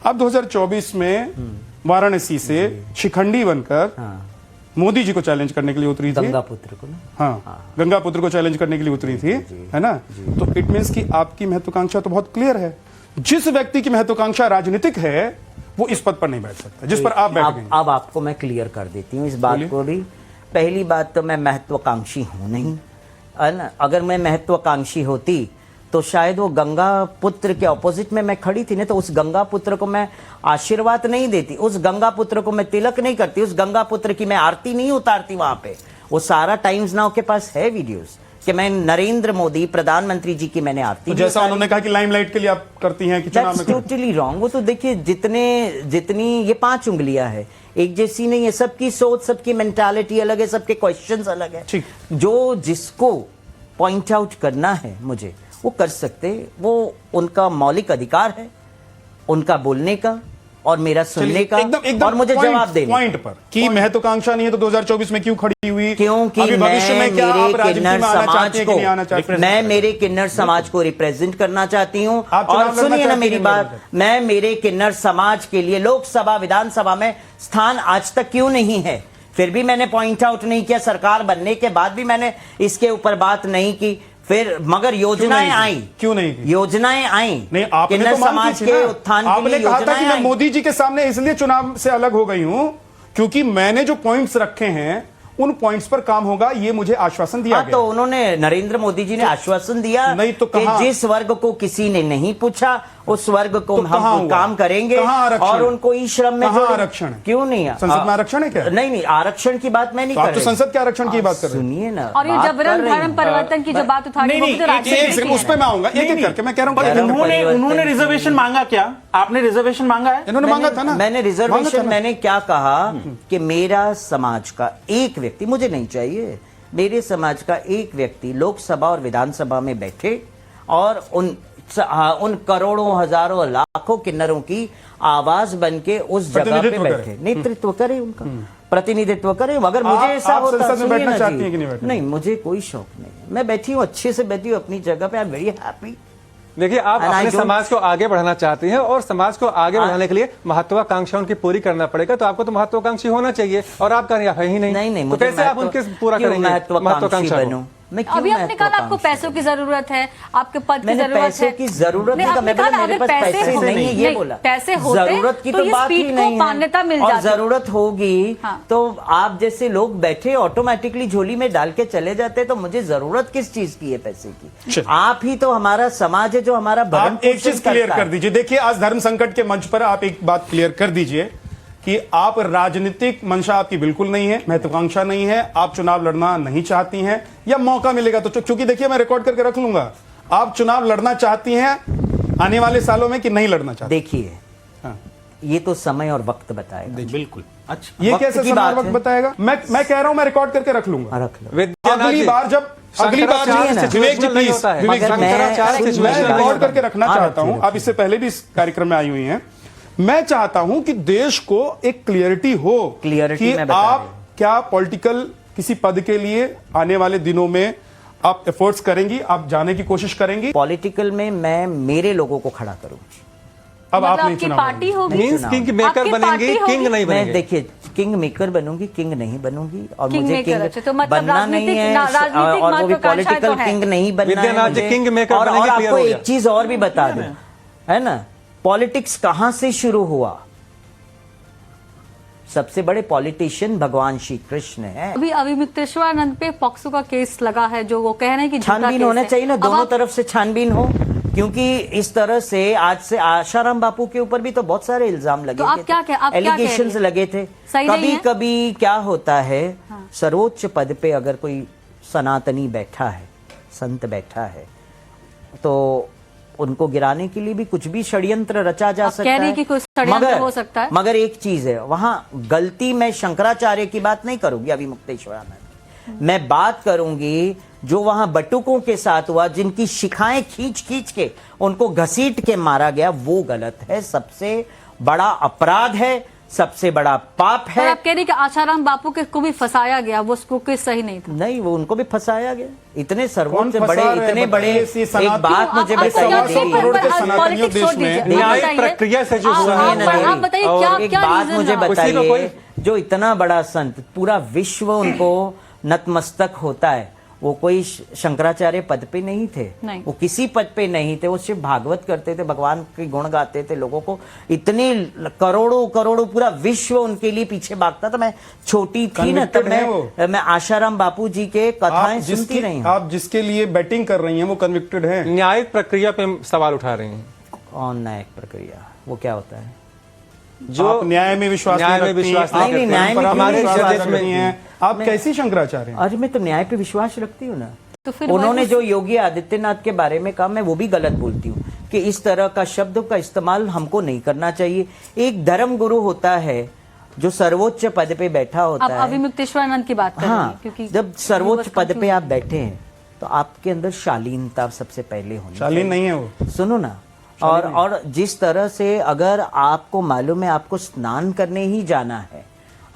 अब 2024 में वाराणसी से शिखंडी बनकर मोदी जी को चैलेंज करने के लिए उतरी थी, गंगा पुत्र को ना। हाँ, गंगा पुत्र को चैलेंज करने के लिए उतरी थी, है ना। तो इट मींस कि आपकी महत्वाकांक्षा तो बहुत क्लियर है। जिस व्यक्ति की महत्वाकांक्षा राजनीतिक है वो इस पद पर नहीं बैठ सकता जिस पर आप बैठ गए। अब आपको मैं क्लियर कर देती हूँ इस बात को भी। पहली बात तो मैं महत्वाकांक्षी हूं नहीं, है ना। अगर मैं महत्वाकांक्षी होती तो शायद वो गंगा पुत्र के ऑपोजिट में मैं खड़ी थी, नहीं तो उस गंगा पुत्र को मैं आशीर्वाद नहीं देती, उस गंगा पुत्र को मैं तिलक नहीं करती, उस गंगा पुत्र की मैं आरती नहीं उतारती वहां पे। वो सारा टाइम्स नाउ के पास है वीडियोस कि मैं नरेंद्र मोदी प्रधानमंत्री जी की मैंने आरती, तो जैसा उन्होंने कहा कि लाइमलाइट के लिए आप करती हैं कि चुनाव में टोटली रॉन्ग। वो तो देखिए जितनी ये 5 उंगलियां है, एक जैसी नहीं है, सबकी सोच, सबकी मेंटालिटी अलग है, सबके क्वेश्चंस अलग है। जो जिसको पॉइंट आउट करना है मुझे वो कर सकते, वो उनका मौलिक अधिकार है, उनका बोलने का और मेरा सुनने का, एकदम और मुझे जवाब देने पॉइंट पर कि महत्वाकांक्षा नहीं है तो 2024 में क्यों खड़ी हुई? क्योंकि अभी भविष्य में क्या आप राजनीति में आना चाहती हैं कि नहीं आना चाहती? मैं मेरे किन्नर समाज को रिप्रेजेंट करना चाहती हूँ। और सुनिए ना मेरी बात, मैं मेरे किन्नर समाज के लिए लोकसभा विधानसभा में स्थान आज तक क्यों नहीं है, फिर भी मैंने पॉइंट आउट नहीं किया। सरकार बनने के बाद भी मैंने इसके ऊपर बात नहीं की, फिर मगर योजनाएं आई, क्यों नहीं की? योजनाएं आई नहीं, आपने तो समाज के उत्थान के आपने लिए कहा था कि मैं आई। मोदी जी के सामने इसलिए चुनाव से अलग हो गई हूं क्योंकि मैंने जो पॉइंट्स रखे हैं उन पॉइंट्स पर काम होगा, ये मुझे आश्वासन दिया गया। तो उन्होंने नरेंद्र मोदी जी ने आश्वासन दिया नहीं तो कि जिस वर्ग को किसी ने नहीं पूछा उस वर्ग को तो हम काम करेंगे और उनको ई श्रम में आरक्षण क्यों नहीं? संसद में आरक्षण है क्या? नहीं, आरक्षण की बात मैं नहीं कर रही। तो संसद के आरक्षण की बात कर रहे हैं। सुनिए ना, और ये जबरन धर्म परिवर्तन की जो बात उठाई उस पर मैं आऊंगा एक एक करके। मैं कह रहा हूँ उन्होंने रिजर्वेशन मांगा क्या? आपने रिजर्वेशन मांगा है? इन्होंने मांगा था ना। मैंने रिजर्वेशन मैंने क्या कहा कि मेरा समाज का एक व्यक्ति, मुझे नहीं चाहिए, मेरे समाज का एक व्यक्ति लोकसभा और विधानसभा में बैठे और उन करोड़ों हजारों लाखों किन्नरों की आवाज बनके उस जगह पे बैठे, नेतृत्व करे, उनका प्रतिनिधित्व करे। मगर मुझे ऐसा होता नहीं, मुझे कोई शौक नहीं, मैं बैठी हूँ, अच्छे से बैठी हूँ अपनी जगह पे, आई एम वेरी हैप्पी। देखिए, आप अपने समाज को आगे बढ़ाना चाहती हैं और समाज को आगे बढ़ाने के लिए महत्वाकांक्षा उनकी पूरी करना पड़ेगा, तो आपको तो महत्वाकांक्षी होना चाहिए और आपका है ही नहीं। तो कैसे आप उनके पूरा करेंगे महत्वाकांक्षा? अभी आपने कहा आपको पैसों की जरूरत है, आपके पद की जरूरत है। पैसे की जरूरत नहीं, मेरे पास पैसे नहीं है, ये बोला। पैसे होते जरूरत की तो बात ही नहीं है, मान्यता मिल जाती। और जरूरत होगी तो आप जैसे लोग बैठे ऑटोमेटिकली झोली में डाल के चले जाते, तो मुझे जरूरत किस चीज की है पैसे की? आप ही तो हमारा समाज है जो हमारा भरण एक चीज क्लियर कर दीजिए। देखिए, आज धर्म संकट के मंच पर आप एक बात क्लियर कर दीजिए कि आप राजनीतिक मंशा आपकी बिल्कुल नहीं है, महत्वाकांक्षा नहीं है, आप चुनाव लड़ना नहीं चाहती हैं, या मौका मिलेगा तो, क्योंकि देखिए मैं रिकॉर्ड करके रख लूंगा, आप चुनाव लड़ना चाहती हैं आने वाले सालों में कि नहीं लड़ना चाहती? देखिए, ये तो समय और वक्त बताएगा। बिल्कुल। अच्छा, ये कैसे समय और वक्त बताएगा? मैं कह रहा हूं, मैं रिकॉर्ड करके रख लूंगा। अगली बार जब विवेक जी प्लीज, मैं रिकॉर्ड करके रखना चाहता हूं। आप इससे पहले भी इस कार्यक्रम में आई हुई हैं। मैं चाहता हूं कि देश को एक क्लियरिटी हो कि आप क्या पॉलिटिकल किसी पद के लिए आने वाले दिनों में आप एफर्ट्स करेंगी, आप जाने की कोशिश करेंगी। पॉलिटिकल में मैं मेरे लोगों को खड़ा करूंगी। अब आप नहीं चुनाव पार्टी होगी, किंग मेकर बनेंगी, किंग नहीं बनेंगी। देखिए, किंग मेकर बनूंगी, किंग नहीं बनूंगी, और किंग मुझे किंग तो मतलब बनना नहीं है, और वो भी पॉलिटिकल किंग नहीं बनना है। किंग मेकर और आपको एक चीज और भी बता दूं, है ना, पॉलिटिक्स कहां से शुरू हुआ? सबसे बड़े पॉलिटिशियन भगवान श्री कृष्ण है। अभी मुक्तेश्वरानंद पे पॉक्सो का केस लगा है, जो वो कह रहे हैं कि छानबीन होना चाहिए ना, दोनों तरफ से छानबीन हो, क्योंकि इस तरह से आज से आशाराम बापू के ऊपर भी तो बहुत सारे इल्जाम लगे थे, एलिगेशंस लगे थे। कभी कभी क्या होता है, सर्वोच्च पद पे अगर कोई सनातनी बैठा है, संत बैठा है, तो उनको गिराने के लिए भी कुछ भी षड्यंत्र रचा जा सकता है। कि कोई षड्यंत्र हो सकता है। मगर एक चीज है, वहां गलती मैं शंकराचार्य की बात नहीं करूंगी, अभी मुक्तेश्वरानंद, मैं बात करूंगी जो वहां बटुकों के साथ हुआ, जिनकी शिखाएं खींच खींच के उनको घसीट के मारा गया, वो गलत है, सबसे बड़ा अपराध है। सबसे बड़ा पाप पर है। आप कह रही कि आशाराम बापू के को भी फंसाया गया, वो उसको कोई सही नहीं था। नहीं, वो उनको भी फंसाया गया। इतने सर्वोच्च कौन बड़े, फंसा रहे हैं? इतने बड़े, बताइए, एक बात मुझे बताइए, करोड़ के सनातनियों देश में न्यायिक प्रक्रिया से जो हुआ है, आप बताइए क्या एक क्या बात रीजन मुझे रहा? बताइए, जो इतना बड़ा संत, पूरा विश्व उनको नतमस्तक होता है, वो कोई शंकराचार्य पद पे नहीं थे, नहीं। वो किसी पद पे नहीं थे, वो सिर्फ भागवत करते थे, भगवान के गुण गाते थे, लोगों को इतने करोड़ों करोड़ों पूरा विश्व उनके लिए पीछे भागता था। मैं छोटी थी ना तब मैं आशाराम बापू जी के कथाएं सुनती रही हूं। आप जिसके लिए बैटिंग कर रही हैं वो कन्विक्टेड है। न्यायिक प्रक्रिया पे सवाल उठा रहे हैं। कौन न्यायिक प्रक्रिया, वो क्या होता है? जो आप न्याय में विश्वास न्याय में विश्वास नहीं नहीं, न्याय में हमारे विश्वास देश में नहीं है। आप कैसी शंकराचार्य हैं? अरे मैं तो न्याय पे विश्वास रखती हूँ ना। तो फिर उन्होंने जो योगी आदित्यनाथ के बारे में कहा, मैं वो भी गलत बोलती हूँ कि इस तरह का शब्द का इस्तेमाल हमको नहीं करना चाहिए। एक धर्म गुरु होता है जो सर्वोच्च पद पे बैठा होता आप है। अभिमुक्तेश्वरानंद की बात कर रही हैं, हाँ, क्योंकि जब सर्वोच्च पद पे आप बैठे हैं तो आपके अंदर शालीनता सबसे पहले होनी चाहिए। शालीन नहीं है वो। सुनो ना, और जिस तरह से अगर आपको मालूम है आपको स्नान करने ही जाना है,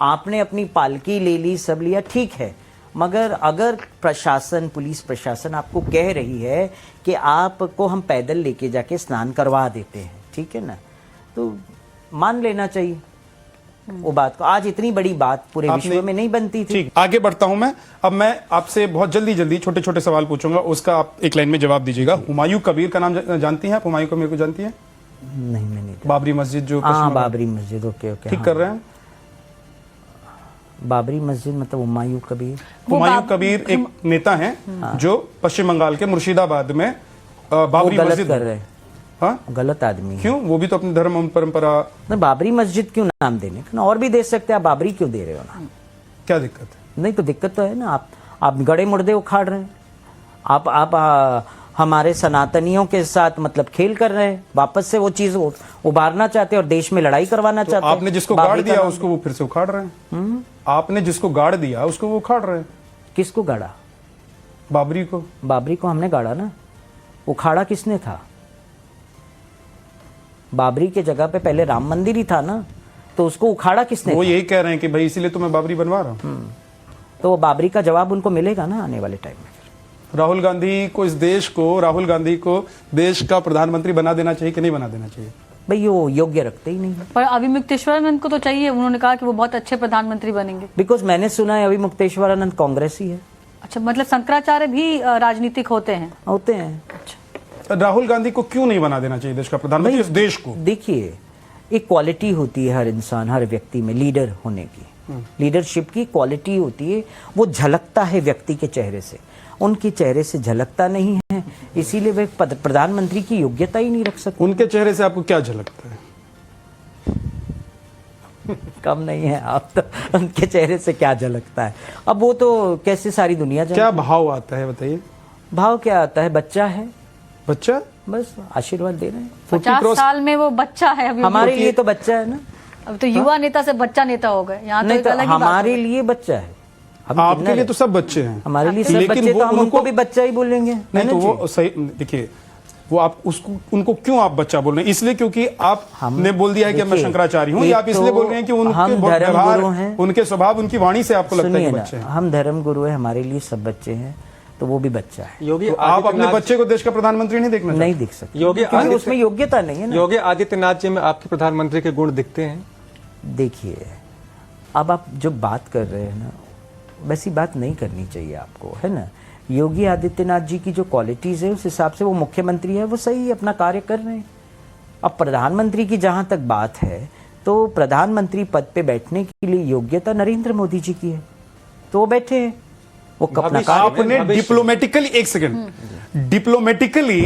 आपने अपनी पालकी ले ली, सब लिया, ठीक है, मगर अगर प्रशासन, पुलिस प्रशासन आपको कह रही है कि आपको हम पैदल लेके जाके स्नान करवा देते हैं, ठीक है ना, तो मान लेना चाहिए वो बात को। आज इतनी बड़ी बात पूरे विश्व में नहीं बनती थी। ठीक, आगे बढ़ता हूं मैं। अब मैं आपसे बहुत जल्दी छोटे छोटे सवाल पूछूंगा, उसका आप एक लाइन में जवाब दीजिएगा। हुमायूं कबीर का नाम जानती हैं आप? हुमायूं कबीर को जानती हैं? नहीं, मैं नहीं। बाबरी मस्जिद जो हाँ, बाबरी मस्जिद, ओके ओके, ठीक कर रहे हैं। बाबरी मस्जिद मतलब हुमायूं कबीर। हुमायूं कबीर एक नेता हैं जो पश्चिम बंगाल के मुर्शिदाबाद में बाबरी मस्जिद कर रहे हैं। हाँ, गलत आदमी है। क्यों? वो भी तो अपने धर्म और परंपरा। नहीं, बाबरी मस्जिद क्यों नाम देने का, और भी दे सकते हैं, आप बाबरी क्यों दे रहे हो ना? क्या दिक्कत है? नहीं तो दिक्कत तो है ना, आप गड़े मुर्दे उखाड़ रहे हैं, आप हमारे सनातनियों के साथ मतलब खेल कर रहे हैं, वापस से वो चीज उबारना चाहते हैं और देश में लड़ाई करवाना चाहते हैं। आपने जिसको गाड़ दिया उसको वो फिर से उखाड़ रहे हैं। आपने जिसको गाड़ दिया उसको वो उखाड़ रहे हैं। किसको गाड़ा? बाबरी को। बाबरी को हमने गाड़ा ना, उखाड़ा किसने था? बाबरी के जगह पे पहले राम मंदिर ही था ना, तो उसको उखाड़ा किसने? वो यही कह रहे हैं कि भाई इसीलिए तो मैं बाबरी बनवा रहा हूँ। तो वो बाबरी का जवाब उनको मिलेगा ना आने वाले टाइम में। राहुल गांधी को देश का प्रधानमंत्री बना देना चाहिए कि नहीं बना देना चाहिए? भाई वो योग्य रखते ही नहीं है। पर अभिमुक्तेश्वरानंद को तो चाहिए, उन्होंने कहा कि वो बहुत अच्छे प्रधानमंत्री बनेंगे। बिकॉज मैंने सुना है अभिमुक्तेश्वरानंद कांग्रेसी है। अच्छा, मतलब शंकराचार्य भी राजनीतिक होते हैं? होते हैं। राहुल गांधी को क्यों नहीं बना देना चाहिए देश का प्रधानमंत्री, इस देश को? देखिए, एक क्वालिटी होती है हर इंसान, हर व्यक्ति में लीडर होने की, लीडरशिप की क्वालिटी होती है, वो झलकता है व्यक्ति के चेहरे से। उनके चेहरे से झलकता नहीं है, इसीलिए वे प्रधानमंत्री की योग्यता ही नहीं रख सकते। उनके चेहरे से आपको क्या झलकता है? कम नहीं है आप तो, उनके चेहरे से क्या झलकता है? अब वो तो कैसे सारी दुनिया जानती है। क्या भाव आता है बताइए? भाव क्या आता है? बच्चा है, बच्चा, बस आशीर्वाद दे रहे हैं। 50 साल में वो बच्चा है अभी। हमारे लिए तो बच्चा है ना। अब तो युवा नेता से बच्चा नेता हो गए, यहाँ तो नहीं एक तो अलग ही बात हमारे हो गई। लिए बच्चा है। हम आपके कितना लिए तो सब बच्चे हैं। हमारे लिए सब लेकिन बच्चे, वो तो हम उनको उनको भी बच्चा ही बोलेंगे। नहीं तो वो सही, देखिए, वो आप उसको उनको क्यों आप बच्चा बोल रहे हैं? इसलिए क्योंकि आपने बोल दिया है कि मैं शंकराचार्य हूँ, या आप इसलिए बोल रहे हैं कि उनके व्यवहार, उनके स्वभाव, उनकी वाणी से आपको लगता है कि बच्चे हैं? हम धर्म गुरु है, हमारे लिए सब बच्चे हैं, तो वो भी बच्चा है। योगी तो आप अपने बच्चे को देश का प्रधानमंत्री नहीं देखना? नहीं दिख सकते, योगी क्योंकि उसमें योग्यता नहीं है ना। योगी आदित्यनाथ जी में आपके प्रधानमंत्री के गुण दिखते हैं? देखिए, अब आप जो बात कर रहे हैं ना, वैसी बात नहीं करनी चाहिए आपको, है ना। योगी आदित्यनाथ जी की जो क्वालिटीज है उस हिसाब से वो मुख्यमंत्री है, वो सही अपना कार्य कर रहे हैं। अब प्रधानमंत्री की जहां तक बात है, तो प्रधानमंत्री पद पे बैठने के लिए योग्यता नरेंद्र मोदी जी की है, तो वो बैठे हैं, वो अपना कार्य। आपने डिप्लोमेटिकली, एक सेकंड, डिप्लोमेटिकली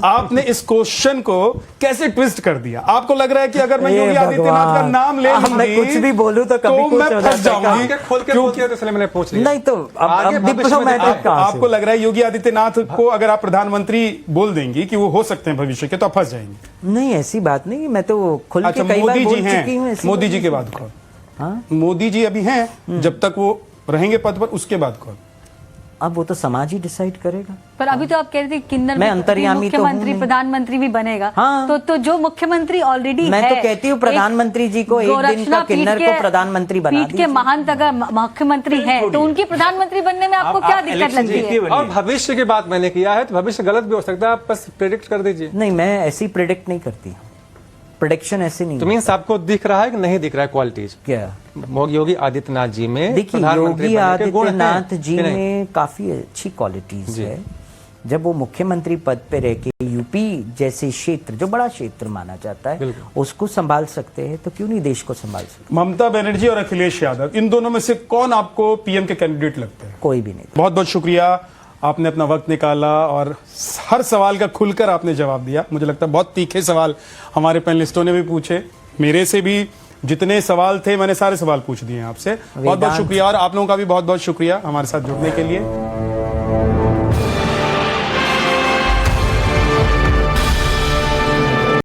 आपने इस क्वेश्चन को कैसे ट्विस्ट कर दिया? आपको लग रहा है कि अगर मैं योगी आदित्यनाथ का नाम ले लूंगी, मैं कुछ भी बोलूं तो कभी कुछ मैं फंस जाऊंगी। खोल के बोलते हैं तो इसलिए मैंने पूछ लिया। नहीं तो अब डिप्लोमेटिक कहां से? आपको लग रहा है योगी आदित्यनाथ को अगर आप प्रधानमंत्री बोल देंगी कि वो हो सकते हैं भविष्य के, तो आप फंस जाएंगे? नहीं, ऐसी बात नहीं, मैं तो खुल अच्छा, के कई बार मोदी बोल जी चुकी हूं। हैं, मोदी जी के बाद कौन? हाँ? मोदी जी अभी हैं, जब तक वो रहेंगे पद पर, उसके बाद कौन? अब वो तो समाज ही डिसाइड करेगा। पर अभी तो आप कह रहे थे किन्नर मैं अंतर्यामी तो मुख्यमंत्री हूं प्रधानमंत्री भी बनेगा। हाँ। तो जो मुख्यमंत्री ऑलरेडी मैं तो कहती हूँ प्रधानमंत्री जी को एक दिन का किन्नर को प्रधानमंत्री बना पीठ के महंत अगर मुख्यमंत्री हैं तो उनकी प्रधानमंत्री बनने में आपको क्या दिक्कत लगती है? और भविष्य की बात मैंने किया है तो भविष्य गलत भी हो सकता है, आप बस प्रेडिक्ट कर दीजिए। नहीं, मैं ऐसी प्रेडिक्ट नहीं करती, प्रेडिक्शन ऐसे नहीं। तो मीन्स आपको दिख रहा है कि नहीं दिख रहा है क्वालिटीज? क्या योगी आदित्यनाथ जी में, देखिए योगी आदित्यनाथ जी में काफी अच्छी क्वालिटीज है। जब वो मुख्यमंत्री पद पे रह के यूपी जैसे क्षेत्र, जो बड़ा क्षेत्र माना जाता है, उसको संभाल सकते हैं, तो क्यों नहीं देश को संभाल सकते? ममता बनर्जी और अखिलेश यादव, इन दोनों में से कौन आपको पीएम के कैंडिडेट लगते हैं? कोई भी नहीं। बहुत बहुत शुक्रिया, आपने अपना वक्त निकाला और हर सवाल का खुलकर आपने जवाब दिया। मुझे लगता है बहुत तीखे सवाल हमारे पैनलिस्टों ने भी पूछे, मेरे से भी जितने सवाल थे मैंने सारे सवाल पूछ दिए आपसे। बहुत बहुत शुक्रिया, और आप लोगों का भी बहुत बहुत शुक्रिया हमारे साथ जुड़ने के लिए।